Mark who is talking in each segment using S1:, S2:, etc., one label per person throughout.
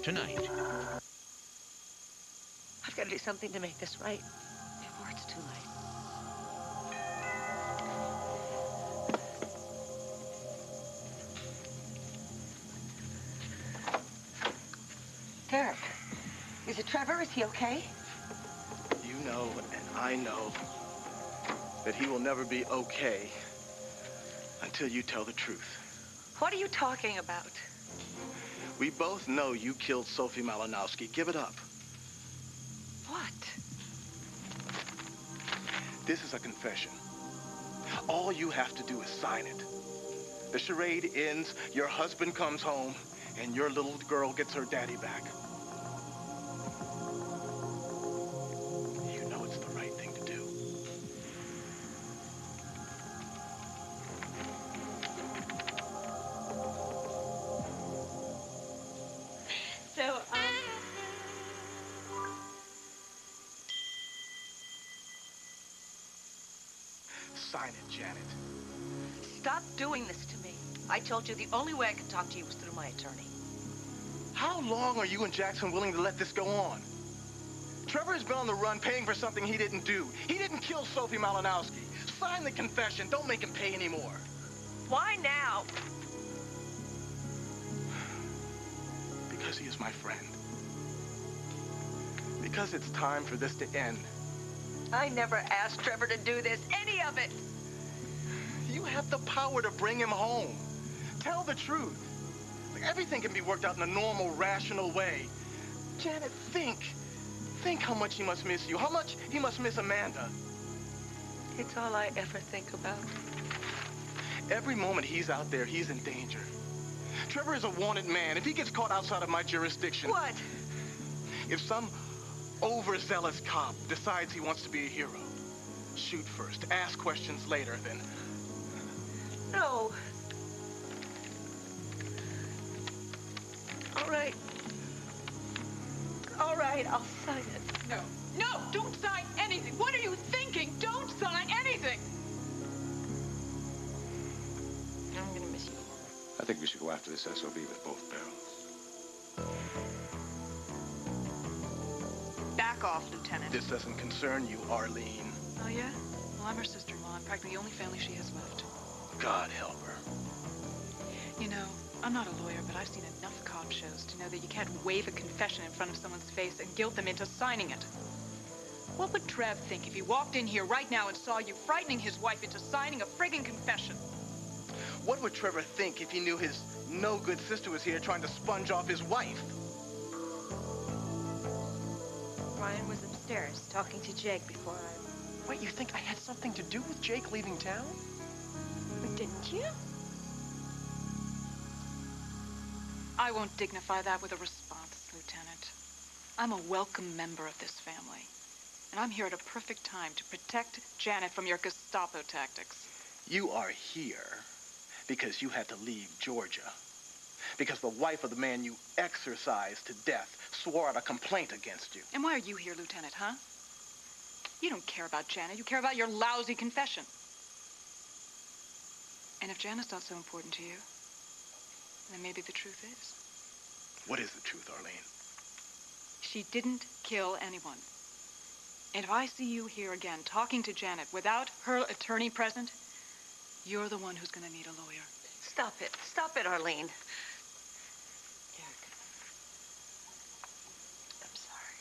S1: tonight.
S2: I've got to do something to make this right before it's too late. Derek, is it Trevor? Is he okay?
S3: You know, and I know, that he will never be okay until you tell the truth.
S2: What are you talking about?
S3: We both know you killed Sophie Malinowski. Give it up.
S2: What?
S3: This is a confession. All you have to do is sign it. The charade ends, your husband comes home, and your little girl gets her daddy back. You know it's the right thing to do.
S2: So,
S3: Sign it, Janet.
S2: stop doing this to me. I told you the only way I could talk to you was through my attorney.
S3: How long are you and Jackson willing to let this go on? Trevor has been on the run paying for something he didn't do. He didn't kill Sophie Malinowski. Sign the confession. Don't make him pay anymore.
S2: Why now?
S3: Because he is my friend. Because it's time for this to end.
S2: I never asked Trevor to do this, any of it.
S3: You have the power to bring him home. Tell the truth. Like, everything can be worked out in a normal, rational way. Janet, think. Think how much he must miss you. How much he must miss Amanda.
S2: It's all I ever think about.
S3: Every moment he's out there, he's in danger. Trevor is a wanted man. If he gets caught outside of my jurisdiction...
S2: What?
S3: If some overzealous cop decides he wants to be a hero, shoot first, ask questions later, then...
S2: No. All right. All right, I'll sign it.
S4: No. No, don't sign anything. What are you thinking? Don't sign anything.
S2: I'm gonna miss you.
S5: I think we should go after this SOB with both barrels.
S4: Back off, Lieutenant.
S3: This doesn't concern you, Arlene.
S4: Oh, yeah? Well, I'm her sister-in-law. I'm practically the only family she has left.
S3: God help her.
S4: You know, I'm not a lawyer, but I've seen enough cop shows to know that you can't wave a confession in front of someone's face and guilt them into signing it. What would Trev think if he walked in here right now and saw you frightening his wife into signing a friggin' confession?
S3: What would Trevor think if he knew his no-good sister was here trying to sponge off his wife?
S2: Ryan was upstairs talking to Jake before I...
S6: Wait, you think I had something to do with Jake leaving town?
S2: Didn't you?
S4: I won't dignify that with a response, Lieutenant. I'm a welcome member of this family. And I'm here at a perfect time to protect Janet from your Gestapo tactics.
S3: You are here because you had to leave Georgia. Because the wife of the man you exorcised to death swore out a complaint against you.
S4: And why are you here, Lieutenant, huh? You don't care about Janet. You care about your lousy confession. And if Janet's not so important to you, then maybe the truth is.
S3: What is the truth, Arlene?
S4: She didn't kill anyone. And if I see you here again talking to Janet without her attorney present, you're the one who's going to need a lawyer.
S2: Stop it. Stop it, Arlene. Derek. I'm sorry.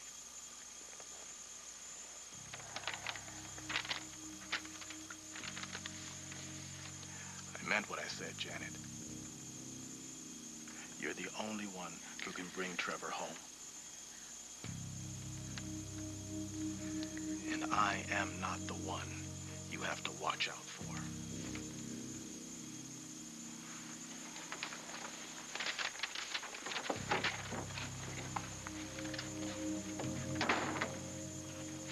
S3: I meant what I said, Janet. You're the only one who can bring Trevor home. And I am not the one you have to watch out for.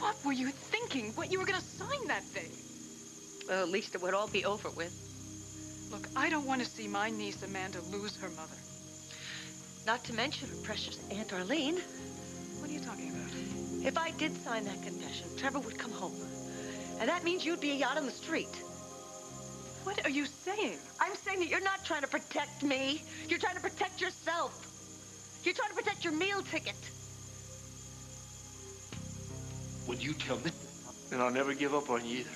S4: What were you thinking? What you were going to sign that day?
S2: Well, at least it would all be over with.
S4: Look, I don't want to see my niece Amanda lose her mother.
S2: Not to mention her precious Aunt Arlene.
S4: What are you talking about?
S2: If I did sign that confession, Trevor would come home. And that means you'd be out on the street.
S4: What are you saying?
S2: I'm saying that you're not trying to protect me. You're trying to protect yourself. You're trying to protect your meal ticket.
S5: When you tell me,
S6: And I'll never give up on you either.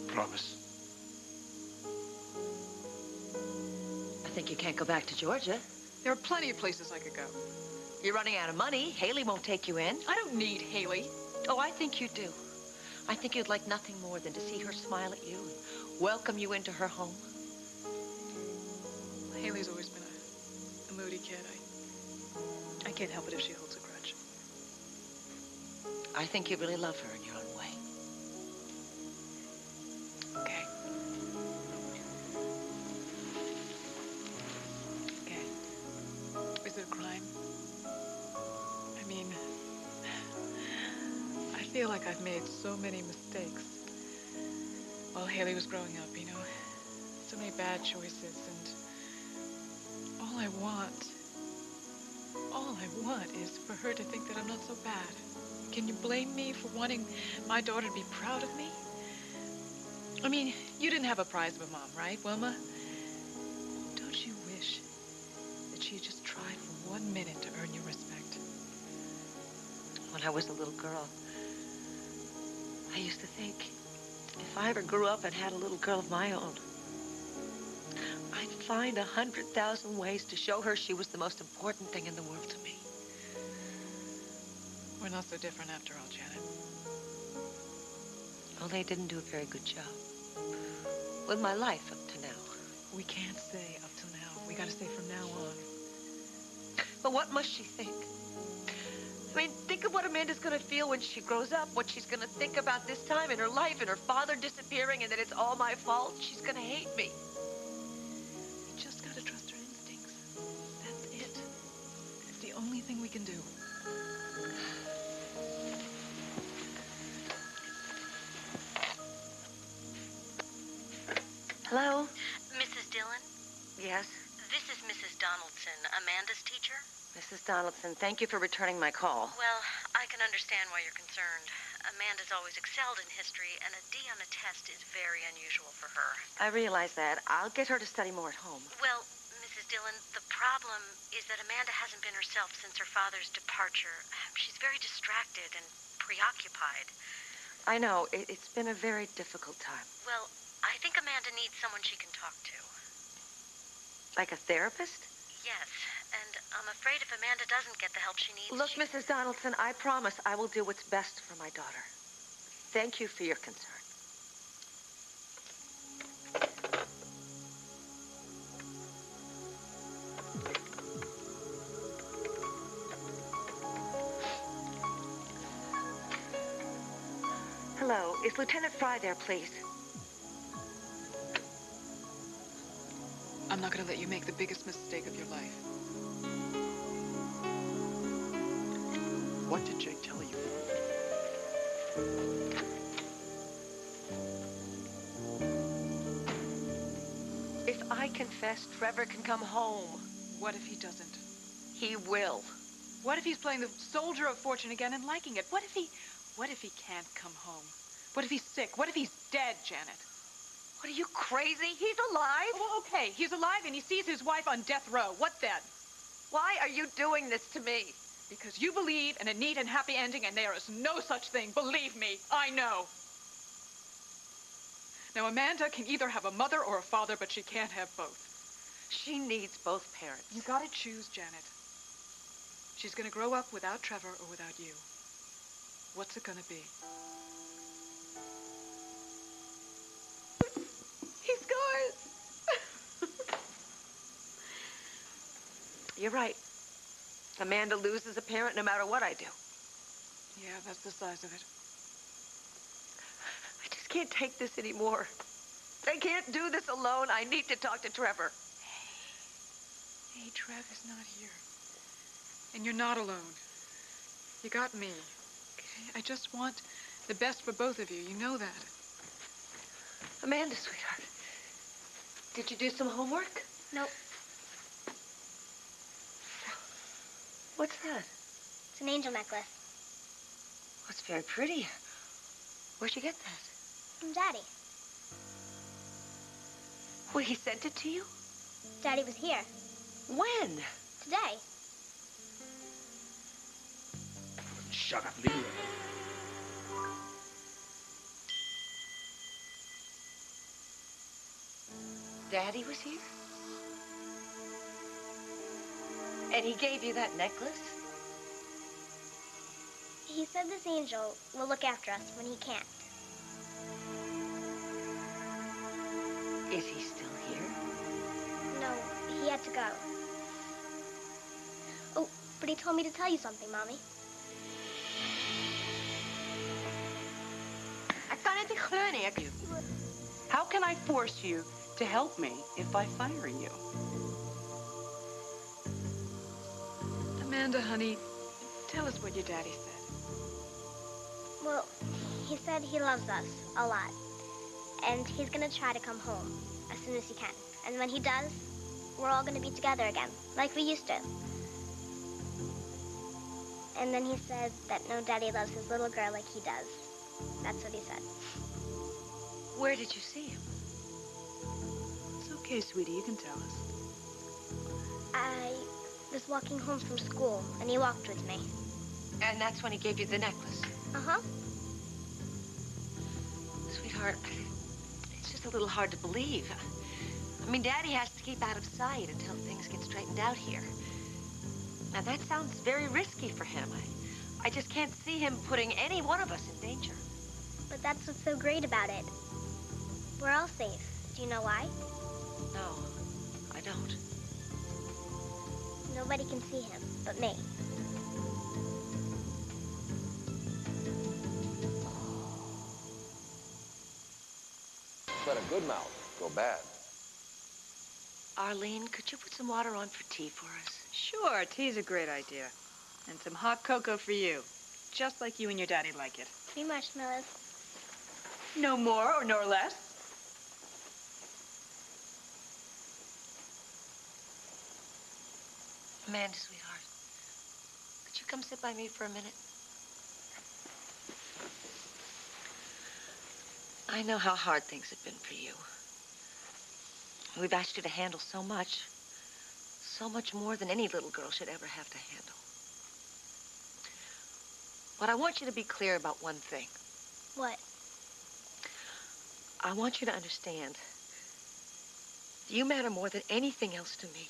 S6: Promise.
S2: I think you can't go back to Georgia.
S4: There are plenty of places I could go.
S2: You're running out of money. Haley won't take you in.
S4: I don't need Haley.
S2: Oh, I think you do. I think you'd like nothing more than to see her smile at you and welcome you into her home.
S4: Haley's always been a moody kid. I can't help it if she holds a grudge.
S2: I think you really love her in your own way.
S4: Okay. Okay. Is it a crime? I mean, I feel like I've made so many mistakes while Haley was growing up, you know? So many bad choices, and all I want is for her to think that I'm not so bad. Can you blame me for wanting my daughter to be proud of me? I mean, you didn't have a prize of a mom, right, Wilma? Don't you wish that she had just tried for 1 minute to earn your respect?
S2: When I was a little girl, I used to think if I ever grew up and had a little girl of my own, I'd find 100,000 ways to show her she was the most important thing in the world to me.
S4: We're not so different after all, Janet.
S2: Well, they didn't do a very good job with my life up to now.
S4: We can't say up till now. We gotta say from now on.
S2: But what must she think? I mean, think of what Amanda's gonna feel when she grows up, what she's gonna think about this time in her life and her father disappearing and that it's all my fault. She's gonna hate me.
S4: We just gotta trust her instincts. That's it. It's the only thing we can do.
S2: Hello?
S1: Mrs. Dillon,
S2: Yes?
S1: this is Mrs. Donaldson, Amanda's teacher.
S2: Mrs. Donaldson, thank you for returning my call.
S1: Well, I can understand why you're concerned. Amanda's always excelled in history, and a D on a test is very unusual for her.
S2: I realize that. I'll get her to study more at home.
S1: Well, Mrs. Dillon, the problem is that Amanda hasn't been herself since her father's departure. She's very distracted and preoccupied.
S2: I know. It's been a very difficult time.
S1: Well, I think Amanda needs someone she can talk to.
S2: Like a therapist?
S1: Yes, and I'm afraid if Amanda doesn't get the help she needs,
S2: Look, Mrs. Donaldson, I promise I will do what's best for my daughter. Thank you for your concern. Hello, is Lieutenant Fry there, please?
S4: I'm not gonna let you make the biggest mistake of your life.
S6: What did Jake tell you?
S2: If I confess, Trevor can come home.
S4: What if he doesn't?
S2: He will.
S4: What if he's playing the soldier of fortune again and liking it? What if he can't come home? What if he's sick? What if he's dead, Janet?
S2: What, are you crazy? He's alive.
S4: Oh, well, okay, he's alive and he sees his wife on death row. What then?
S2: Why are you doing this to me?
S4: Because you believe in a neat and happy ending, and there is no such thing. Believe me, I know. Now, Amanda can either have a mother or a father, but she can't have both.
S2: She needs both parents.
S4: You gotta choose, Janet. She's gonna grow up without Trevor or without you. What's it gonna be?
S2: He's gone. You're right. Amanda loses a parent no matter what I do.
S4: Yeah, that's the size of it.
S2: I just can't take this anymore. I can't do this alone. I need to talk to Trevor.
S4: Hey, Trev is not here. And you're not alone. You got me. Okay? I just want the best for both of you. You know that.
S2: Amanda, sweetheart. Did you do some homework?
S7: Nope.
S2: What's that?
S7: It's an angel necklace.
S2: Oh, it's very pretty. Where'd you get that?
S7: From Daddy.
S2: Well, he sent it to you?
S7: Daddy was here.
S2: When?
S7: Today.
S5: Shut up, leave me alone.
S2: Daddy was here? And he gave you that necklace?
S7: He said this angel will look after us when he can't.
S2: Is he still here?
S7: No, he had to go. Oh, but he told me to tell you something, Mommy.
S8: How can I force you to help me if I fire you?
S4: Amanda, honey, tell us what your daddy said.
S7: Well, he said he loves us a lot. And he's gonna try to come home as soon as he can. And when he does, we're all gonna be together again, like we used to. And then he said that no daddy loves his little girl like he does. That's what he said.
S2: Where did you see him?
S8: It's okay, sweetie, you can tell us.
S7: I was walking home from school, and he walked with me.
S2: And that's when he gave you the necklace?
S7: Uh-huh.
S2: Sweetheart, it's just a little hard to believe. I mean, Daddy has to keep out of sight until things get straightened out here. Now, that sounds very risky for him. I just can't see him putting any one of us in danger.
S7: But that's what's so great about it. We're all safe. Do you know why?
S2: No, I don't.
S7: Nobody can see him but me.
S9: Let a good mouth go bad.
S2: Arlene, could you put some water on for tea for us?
S4: Sure, tea's a great idea. And some hot cocoa for you. Just like you and your daddy like it.
S7: 3 marshmallows.
S4: No more or no less.
S2: Amanda, sweetheart, could you come sit by me for a minute? I know how hard things have been for you. We've asked you to handle so much more than any little girl should ever have to handle. But I want you to be clear about one thing.
S7: What?
S2: I want you to understand, you matter more than anything else to me,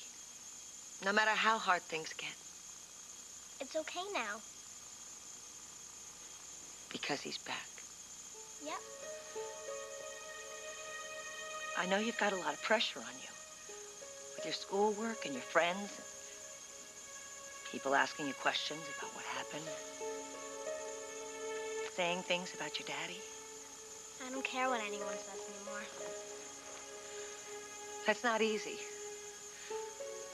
S2: no matter how hard things get.
S7: It's okay now.
S2: Because he's back.
S7: Yep.
S2: I know you've got a lot of pressure on you, with your schoolwork and your friends, people asking you questions about what happened, saying things about your daddy.
S7: I don't care what anyone says anymore.
S2: That's not easy.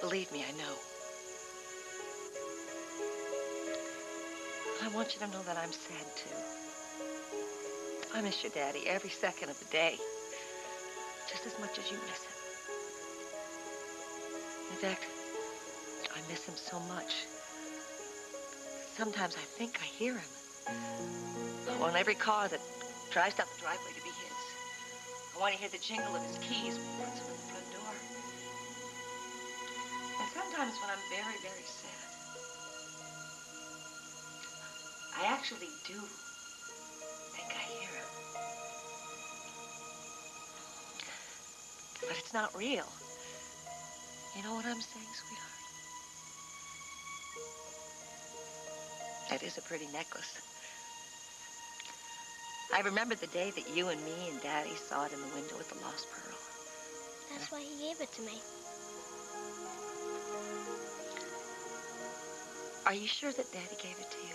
S2: Believe me, I know. I want you to know that I'm sad, too. I miss your daddy every second of the day, just as much as you miss him. In fact, I miss him so much. Sometimes I think I hear him. Oh, in every car that drives down the driveway to be his. I want to hear the jingle of his keys when he puts them in the front door. And sometimes when I'm very, very sad, I actually do think I hear him. But it's not real. You know what I'm saying, sweetheart? That is a pretty necklace. I remember the day that you and me and Daddy saw it in the window with the lost pearl.
S7: That's why he gave it to me.
S2: Are you sure that Daddy gave it to you?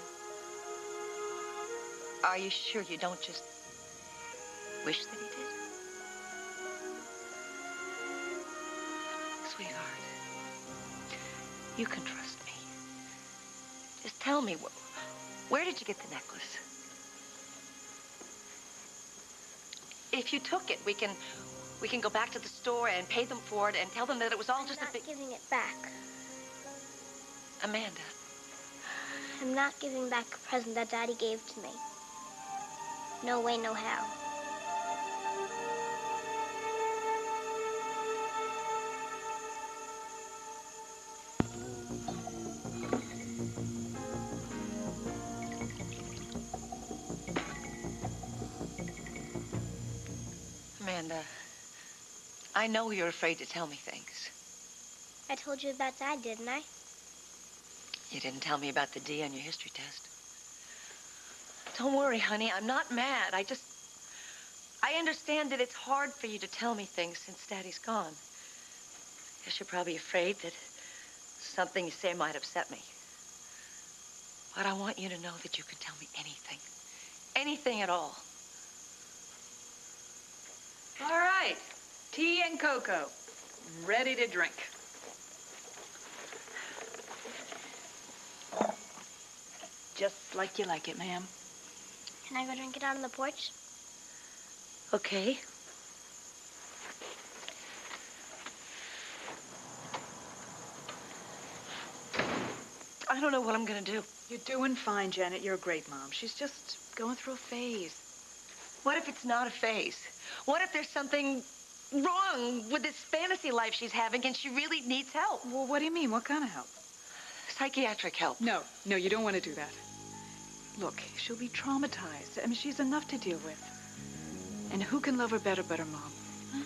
S2: Are you sure you don't just wish that he did? Sweetheart, you can trust me. Just tell me, where did you get the necklace? If you took it, we can go back to the store and pay them for it and tell them that it was all just a big...
S7: I'm not giving it back.
S2: Amanda.
S7: I'm not giving back a present that Daddy gave to me. No way, no how.
S2: I know you're afraid to tell me things.
S7: I told you about Dad, didn't I?
S2: You didn't tell me about the D on your history test. Don't worry, honey. I'm not mad. I understand that it's hard for you to tell me things since Daddy's gone. Guess you're probably afraid that something you say might upset me. But I want you to know that you can tell me anything. Anything at all.
S4: All right. Tea and cocoa. Ready to drink. Just like you like it, ma'am.
S7: Can I go drink it out on the porch?
S2: Okay. I don't know what I'm gonna do.
S4: You're doing fine, Janet. You're a great mom. She's just going through a phase.
S2: What if it's not a phase? What if there's something wrong with this fantasy life she's having and she really needs help?
S4: Well, what do you mean? What kind of help?
S2: Psychiatric help.
S4: No, you don't want to do that. Look, she'll be traumatized. I mean, she's enough to deal with. And who can love her better but her mom? Huh?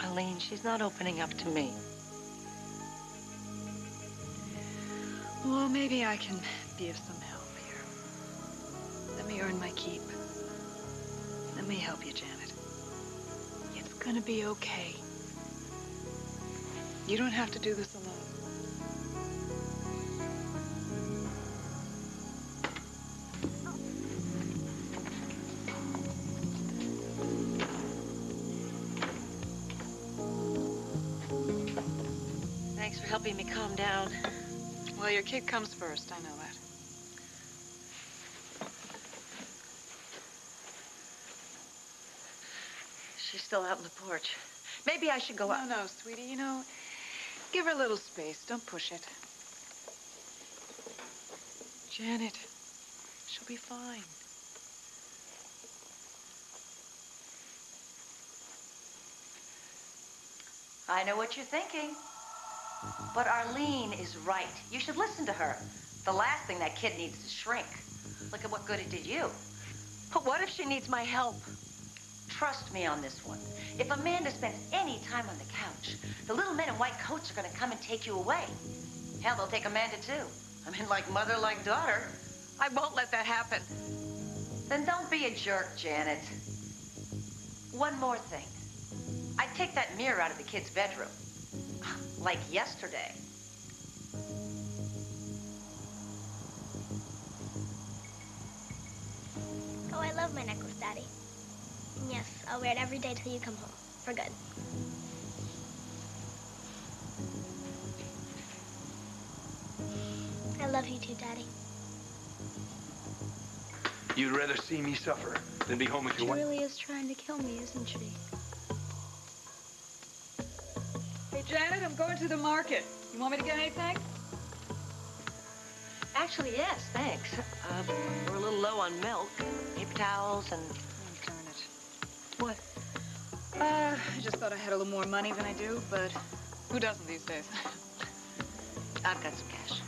S2: Arlene, she's not opening up to me.
S4: Well, maybe I can be of some help here. Let me earn my keep. Let me help you, Janet. It's gonna be okay. You don't have to do this alone.
S2: Thanks for helping me calm down.
S4: Well, your kid comes first, I know that.
S2: She's still out on the porch. Maybe I should go up.
S4: No, sweetie, you know, give her a little space. Don't push it. Janet, she'll be fine.
S2: I know what you're thinking. But Arlene is right. You should listen to her. The last thing that kid needs is shrink. Look at what good it did you. But what if she needs my help? Trust me on this one. If Amanda spends any time on the couch, the little men in white coats are going to come and take you away. Hell, they'll take Amanda, too. I mean, like mother, like daughter. I won't let that happen. Then don't be a jerk, Janet. One more thing. I'd take that mirror out of the kid's bedroom. Like yesterday.
S7: Oh, I love my necklace, Daddy. And yes, I'll wear it every day till you come home. For good. I love you too, Daddy.
S5: You'd rather see me suffer than be home with
S7: She
S5: your wife?
S7: really is trying to kill me, isn't she?
S4: Hey, Janet, I'm going to the market. You want me to get anything?
S2: Actually, yes, thanks. We're a little low on milk, paper towels, and...
S4: Oh, darn it.
S2: What?
S4: I just thought I had a little more money than I do, but who doesn't these days?
S2: I've got some cash.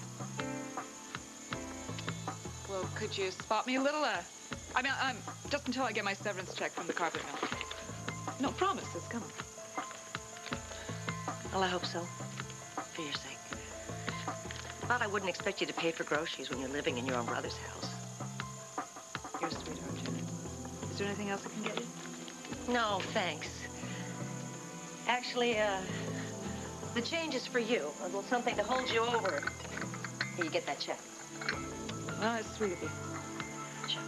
S4: Well, could you spot me a little? I'm just until I get my severance check from the carpet mill. No, promise, it's coming.
S2: Well, I hope so. For your sake. But I wouldn't expect you to pay for groceries when you're living in your own brother's house.
S4: You're a sweetheart, Janet. Is there anything else I can get you?
S2: No, thanks. Actually, the change is for you. A little something to hold you over till you get that check.
S4: Well, that's sweet of you.
S2: Sure.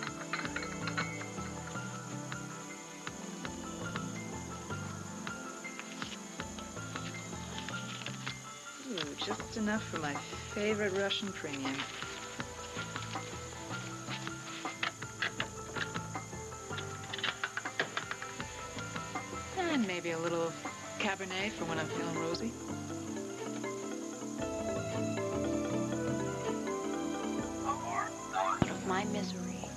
S4: Ooh, just enough for my favorite Russian premium. And maybe a little Cabernet for when I'm feeling rosy.
S2: Out of my misery.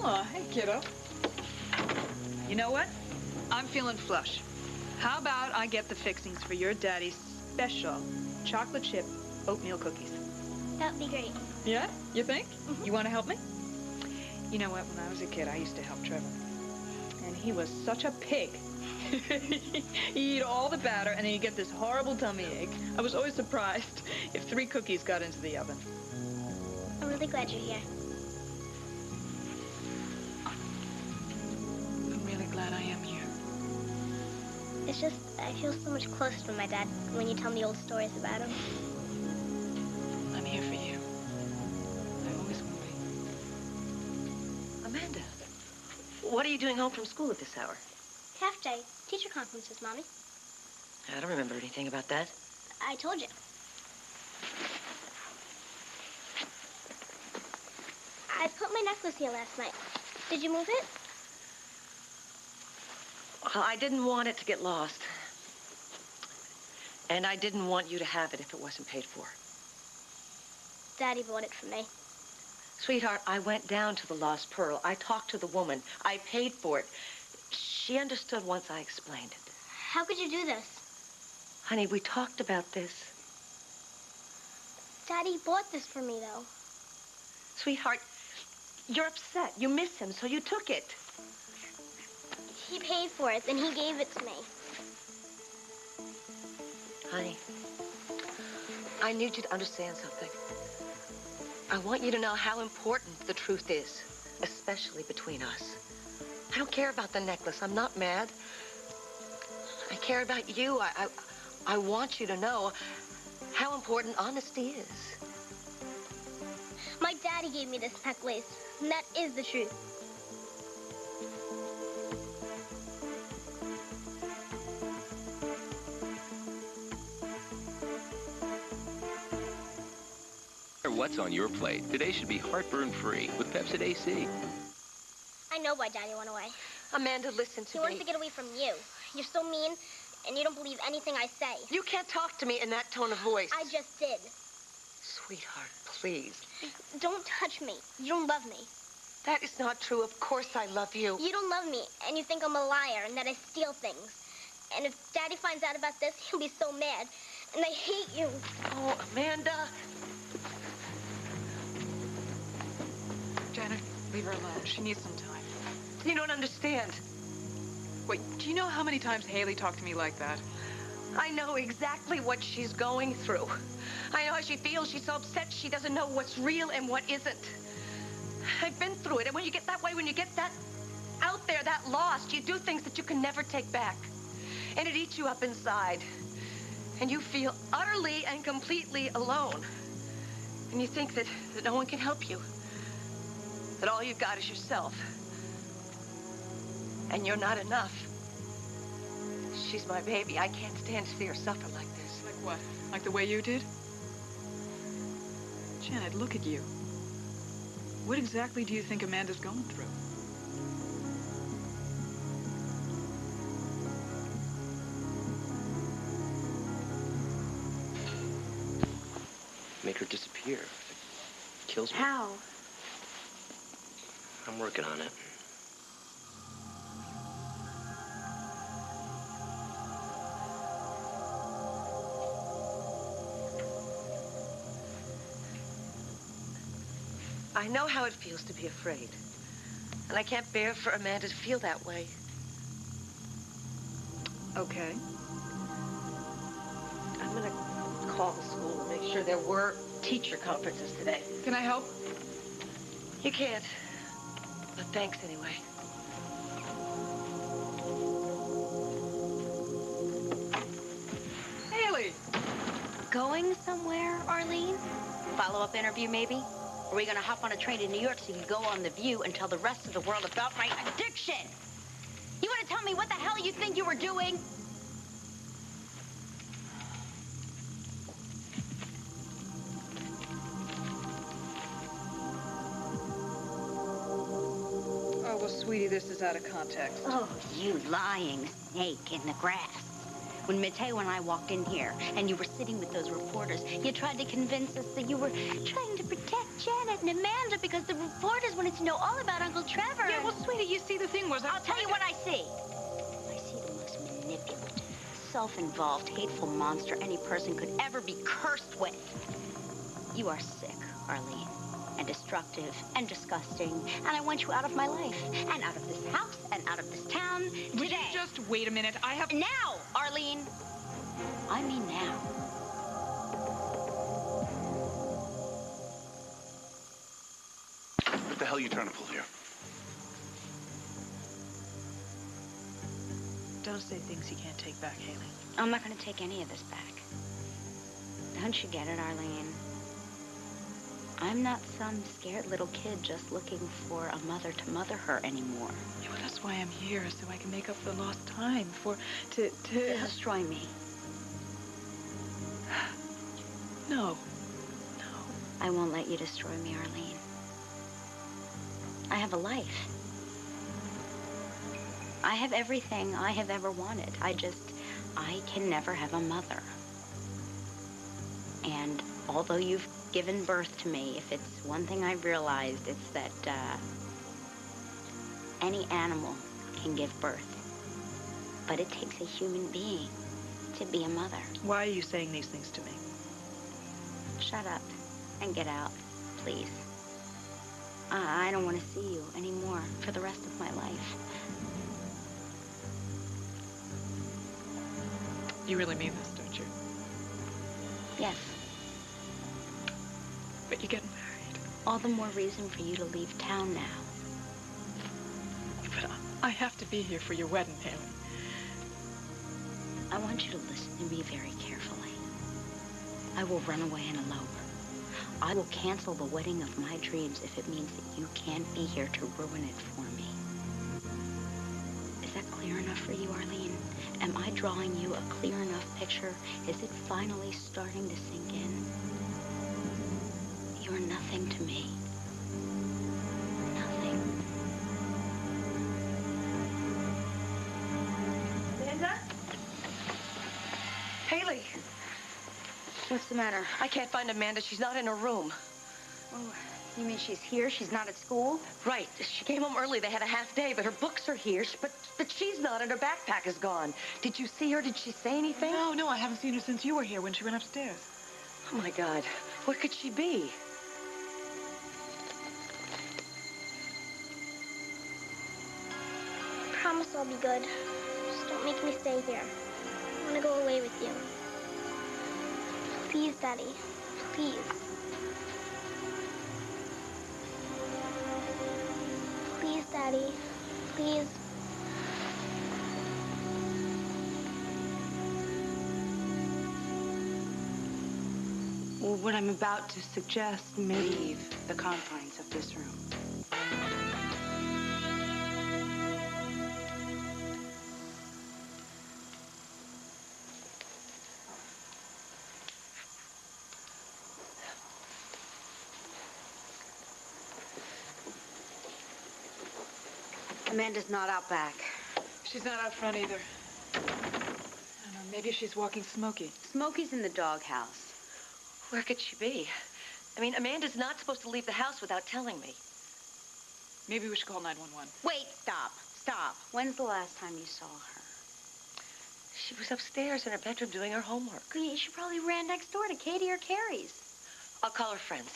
S4: Oh, hey, kiddo. You know what? I'm feeling flush. How about I get the fixings for your daddy's special chocolate chip oatmeal cookies.
S7: That would be great.
S4: Yeah? You think? You want to help me? You know what? When I was a kid, I used to help Trevor. And he was such a pig. He'd eat all the batter, and then he'd get this horrible tummy ache. I was always surprised if 3 cookies got into the oven.
S7: I'm really glad you're here.
S4: I'm really glad I am here.
S7: It's just, I feel so much closer to my dad when you tell me old stories about him.
S4: I'm here for you. I always will be.
S2: Amanda, what are you doing home from school at this hour?
S7: Half day. Teacher conferences, Mommy.
S2: I don't remember anything about that.
S7: I told you. I put my necklace here last night. Did you move it?
S2: Well, I didn't want it to get lost. And I didn't want you to have it if it wasn't paid for.
S7: Daddy bought it for me.
S2: Sweetheart, I went down to the Lost Pearl. I talked to the woman. I paid for it. She understood once I explained it.
S7: How could you do this?
S2: Honey, we talked about this.
S7: Daddy bought this for me, though.
S2: Sweetheart, you're upset. You miss him, so you took it.
S7: He paid for it, then he gave it to me.
S2: Honey, I need you to understand something. I want you to know how important the truth is, especially between us. I don't care about the necklace. I'm not mad. I care about you. I want you to know how important honesty is.
S7: My daddy gave me this necklace, and that is the truth.
S10: What's on your plate? Today should be heartburn-free with Pepsid AC.
S7: I know why Daddy went away.
S2: Amanda, listen to
S7: He
S2: me.
S7: wants to get away from you. You're so mean, and you don't believe anything I say.
S2: You can't talk to me in that tone of voice.
S7: I just did.
S2: Sweetheart, please.
S7: Don't touch me. You don't love me.
S2: That is not true. Of course I love you.
S7: You don't love me, and you think I'm a liar and that I steal things. And if Daddy finds out about this, he'll be so mad. And I hate you.
S2: Oh, Amanda.
S4: Janet, leave her alone. She needs some time.
S2: You don't understand.
S4: Wait, do you know how many times Haley talked to me like that?
S2: I know exactly what she's going through. I know how she feels. She's so upset she doesn't know what's real and what isn't. I've been through it. And when you get that way, when you get that out there, that lost, you do things that you can never take back. And it eats you up inside. And you feel utterly and completely alone. And you think that no one can help you. That all you've got is yourself. And you're not enough. She's my baby. I can't stand to see her suffer like this.
S4: Like what? Like the way you did? Janet, look at you. What exactly do you think Amanda's going through?
S6: Make her disappear. It kills me.
S7: How?
S6: I'm working on it.
S2: I know how it feels to be afraid. And I can't bear for Amanda to feel that way.
S4: Okay.
S2: I'm gonna call the school and make sure there were teacher conferences today.
S4: Can I help?
S2: You can't. But thanks anyway.
S4: Haley!
S11: Going somewhere, Arlene? Follow-up interview, maybe? Or are we gonna hop on a train to New York so you can go on The View and tell the rest of the world about my addiction? You wanna tell me what the hell you think you were doing?
S4: Oh, well, sweetie, this is out of context.
S11: Oh, you lying snake in the grass. When Mateo and I walked in here and you were sitting with those reporters, you tried to convince us that you were trying to protect Janet and Amanda because the reporters wanted to know all about Uncle Trevor.
S4: Yeah, well, sweetie, you see, the thing was...
S11: I'll tell you what I see. I see the most manipulative, self-involved, hateful monster any person could ever be cursed with. You are sick, Arlene, and destructive and disgusting, and I want you out of my life, and out of this house, and out of this town today.
S4: Would you just wait a minute? I have...
S11: Now, Arlene! I mean now.
S3: What the hell are you trying to pull here?
S4: Don't say things you can't take back, Haley.
S11: I'm not going to take any of this back. Don't you get it, Arlene? I'm not some scared little kid just looking for a mother to mother her anymore.
S4: Yeah, well, that's why I'm here, so I can make up for lost time, to
S11: destroy me.
S4: No.
S11: I won't let you destroy me, Arlene. I have a life. I have everything I have ever wanted. I can never have a mother. And although you've given birth to me, if it's one thing I've realized, it's that any animal can give birth. But it takes a human being to be a mother.
S4: Why are you saying these things to me?
S11: Shut up and get out, please. I don't want to see you anymore for the rest of my life.
S4: You really mean this, don't you?
S11: Yes.
S4: But you're getting married.
S11: All the more reason for you to leave town now.
S4: But I have to be here for your wedding, Haley.
S11: I want you to listen to me very carefully. I will run away and elope. I will cancel the wedding of my dreams if it means that you can't be here to ruin it for me. Is that clear enough for you, Arlene? Am I drawing you a clear enough picture? Is it finally starting to sink in? You're nothing to me. Nothing.
S2: Linda? Haley.
S11: What's the matter?
S2: I can't find Amanda. She's not in her room.
S11: Oh, you mean she's here? She's not at school?
S2: Right. She came home early. They had a half day, but her books are here. But she's not, and her backpack is gone. Did you see her? Did she say anything?
S4: No, I haven't seen her since you were here when she went upstairs.
S2: Oh, my God. Where could she be?
S7: I promise I'll be good. Just don't make me stay here. I want to go away with you. Please, Daddy. Please. Please, Daddy. Please.
S8: Well, what I'm about to suggest may leave the confines of this room.
S11: Amanda's not out back.
S4: She's not out front either. I don't know, maybe she's walking Smokey.
S11: Smokey's in the doghouse.
S2: Where could she be? I mean, Amanda's not supposed to leave the house without telling me.
S4: Maybe we should call 911.
S11: Wait, stop. When's the last time you saw her?
S2: She was upstairs in her bedroom doing her homework.
S11: She probably ran next door to Katie or Carrie's.
S2: I'll call her friends.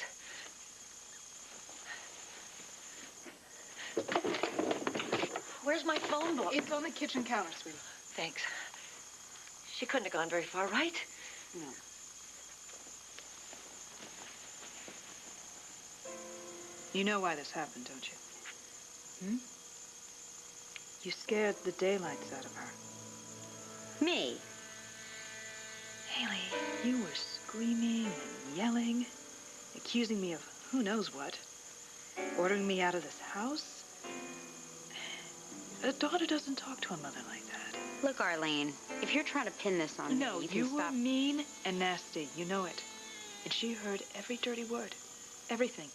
S2: Where's my phone book?
S4: It's on the kitchen counter, sweetie.
S2: Thanks. She couldn't have gone very far, right?
S8: No.
S4: You know why this happened, don't you? You scared the daylights out of her.
S11: Me?
S4: Haley, you were screaming and yelling, accusing me of who knows what, ordering me out of this house. A daughter doesn't talk to a mother like that.
S11: Look, Arlene, if you're trying to pin this on me, you can
S4: were
S11: stop.
S4: mean and nasty. You know it. And she heard every dirty word. Everything.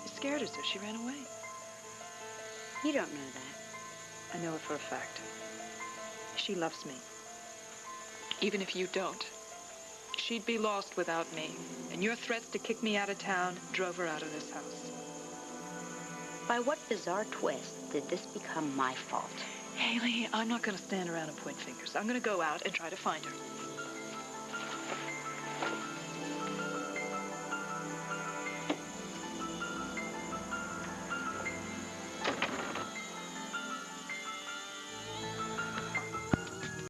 S4: It scared her, so she ran away.
S11: You don't know that.
S4: I know it for a fact. She loves me. Even if you don't. She'd be lost without me. And your threats to kick me out of town drove her out of this house.
S11: By what bizarre twist did this become my fault?
S4: Haley, I'm not going to stand around and point fingers. I'm going to go out and try to find her.